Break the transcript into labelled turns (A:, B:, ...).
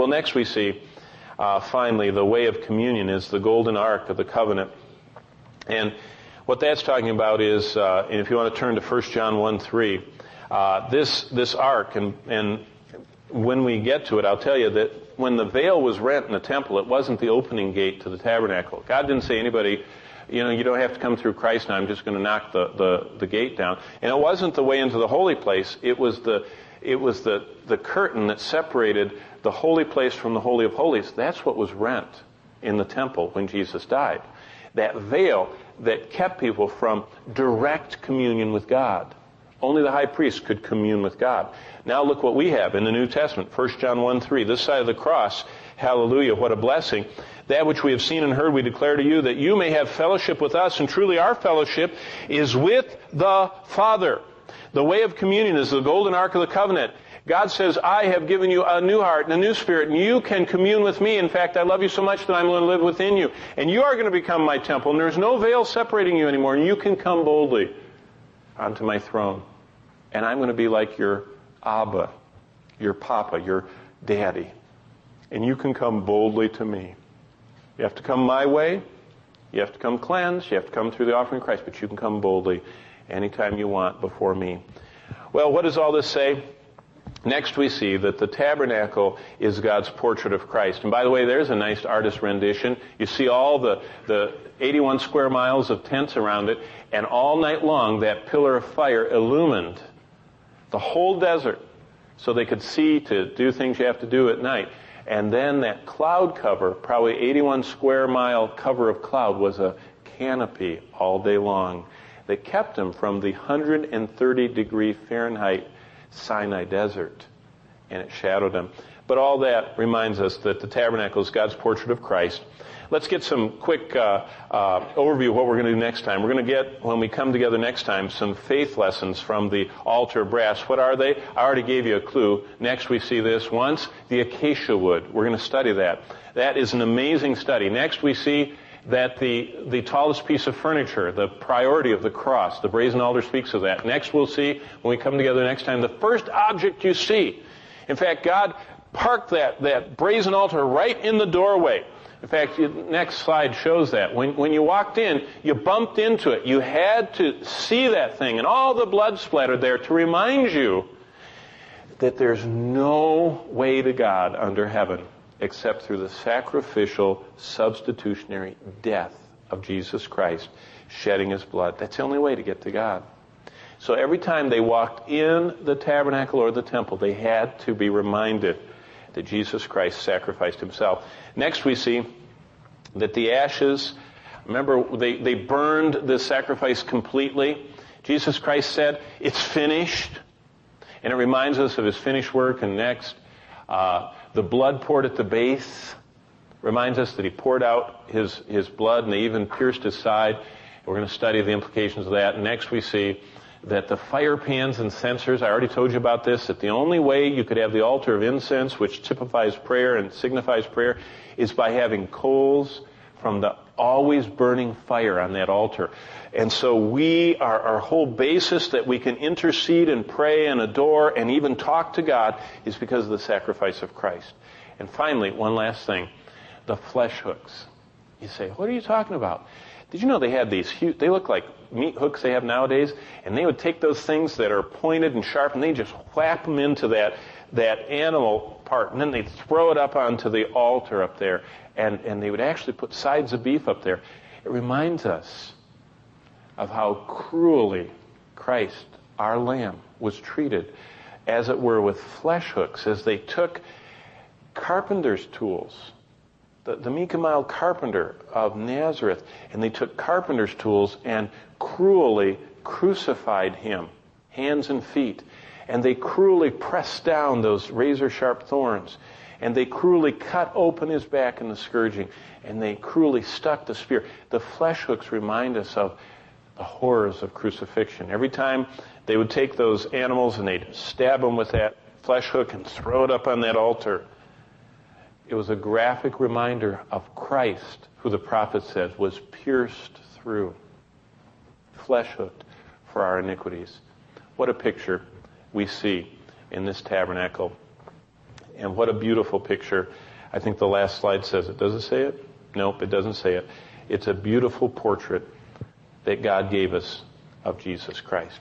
A: Well, next we see, finally, the way of communion is the golden ark of the covenant. And what that's talking about is, and if you want to turn to 1 John 1:3, this ark, and when we get to it, I'll tell you that when the veil was rent in the temple, it wasn't the opening gate to the tabernacle. God didn't say anybody, you don't have to come through Christ now, I'm just going to knock the gate down. And it wasn't the way into the holy place, it was the curtain that separated the holy place from the Holy of Holies. That's what was rent in the temple when Jesus died. That veil that kept people from direct communion with God. Only the high priest could commune with God. Now look what we have in the New Testament, 1 John 1:3. This side of the cross, hallelujah, what a blessing. That which we have seen and heard we declare to you, that you may have fellowship with us, and truly our fellowship is with the Father. The way of communion is the golden ark of the covenant. God says, I have given you a new heart and a new spirit, and you can commune with me. In fact, I love you so much that I'm going to live within you. And you are going to become my temple, and there's no veil separating you anymore, and you can come boldly onto my throne. And I'm going to be like your Abba, your Papa, your Daddy. And you can come boldly to me. You have to come my way. You have to come cleansed. You have to come through the offering of Christ. But you can come boldly anytime you want before me. Well, what does all this say? Next we see that the tabernacle is God's portrait of Christ. And by the way, there's a nice artist rendition. You see all the 81 square miles of tents around it, and all night long that pillar of fire illumined the whole desert so they could see to do things you have to do at night. And then that cloud cover, probably 81 square mile cover of cloud, was a canopy all day long that kept them from the 130 degree Fahrenheit Sinai desert, and it shadowed them. But all that reminds us that the tabernacle is God's portrait of Christ. Let's get some quick overview of what we're going to do next time. We're going to get, when we come together next time, some faith lessons from the altar of brass. What are they? I already gave you a clue. Next we see this once, the acacia wood. We're going to study that. That is an amazing study. Next we see that the tallest piece of furniture, the priority of the cross, the brazen altar speaks of that. Next we'll see, when we come together next time, the first object you see. In fact, God parked that brazen altar right in the doorway. In fact, the next slide shows that. When you walked in, you bumped into it. You had to see that thing, and all the blood splattered there to remind you that there's no way to God under heaven except through the sacrificial, substitutionary death of Jesus Christ, shedding his blood. That's the only way to get to God. So every time they walked in the tabernacle or the temple, they had to be reminded that Jesus Christ sacrificed himself. Next we see that the ashes, remember, they burned the sacrifice completely. Jesus Christ said, it's finished. And it reminds us of his finished work. And next, the blood poured at the base reminds us that he poured out his blood, and they even pierced his side. We're going to study the implications of that. Next we see that the fire pans and censers, I already told you about this, that the only way you could have the altar of incense, which typifies prayer and signifies prayer, is by having coals from the always burning fire on that altar. And so our whole basis that we can intercede and pray and adore and even talk to God is because of the sacrifice of Christ. And finally, one last thing, the flesh hooks. You say, what are you talking about? Did you know they had these huge, they look like meat hooks they have nowadays, and they would take those things that are pointed and sharp, and they just whap them into that animal part, and then they'd throw it up onto the altar up there, and they would actually put sides of beef up there. It reminds us of how cruelly Christ, our Lamb, was treated, as it were, with flesh hooks, as they took carpenter's tools, the meek and mild carpenter of Nazareth, and they took carpenter's tools and cruelly crucified him, hands and feet. And they cruelly pressed down those razor-sharp thorns. And they cruelly cut open his back in the scourging. And they cruelly stuck the spear. The flesh hooks remind us of the horrors of crucifixion. Every time they would take those animals and they'd stab them with that flesh hook and throw it up on that altar, it was a graphic reminder of Christ, who the prophet says was pierced through, flesh hooked for our iniquities. What a picture we see in this tabernacle. And what a beautiful picture. I think the last slide says it. Does it say it? Nope, it doesn't say it. It's a beautiful portrait that God gave us of Jesus Christ.